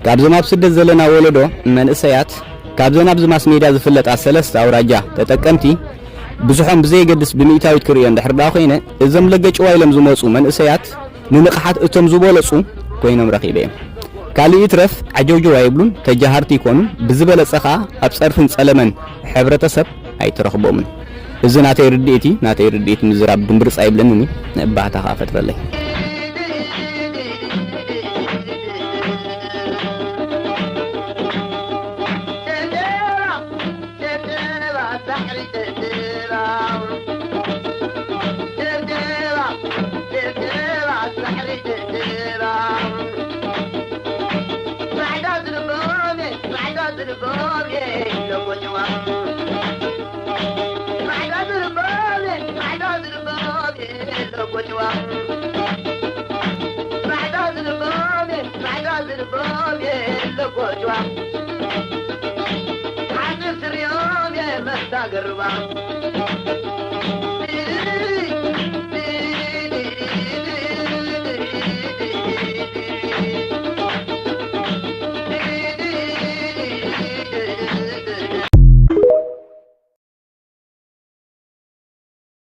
ካብዞም ኣብ ስደት ዘለና ወለዶ መንእሰያት ካብዞም ኣብ ዝማስ ሜዳ ዝፍለጣ ሰለስተ ኣውራጃ ተጠቀምቲ ብዙሖም ብዘይገድስ ብምኢታዊት ክሪኦ እንድሕር ዳ ኮይነ እዞም ለገጭዋ ኢሎም ዝመፁ መንእሰያት ንንቕሓት እቶም ዝበለፁ ኮይኖም ረኺበ እዮም ካልእ ትረፍ ዓጀውጀዋ ይብሉን ተጃሃርቲ ይኮኑን ብዝበለፀ ኸዓ ኣብ ፀርፍን ፀለመን ሕብረተሰብ ኣይትረኽቦምን እዚ ናተይ ርድኢቲ ምዝራብ ድንብርፃ ይብለኒ ንባህታ ኸ ፈጥረለይ قربان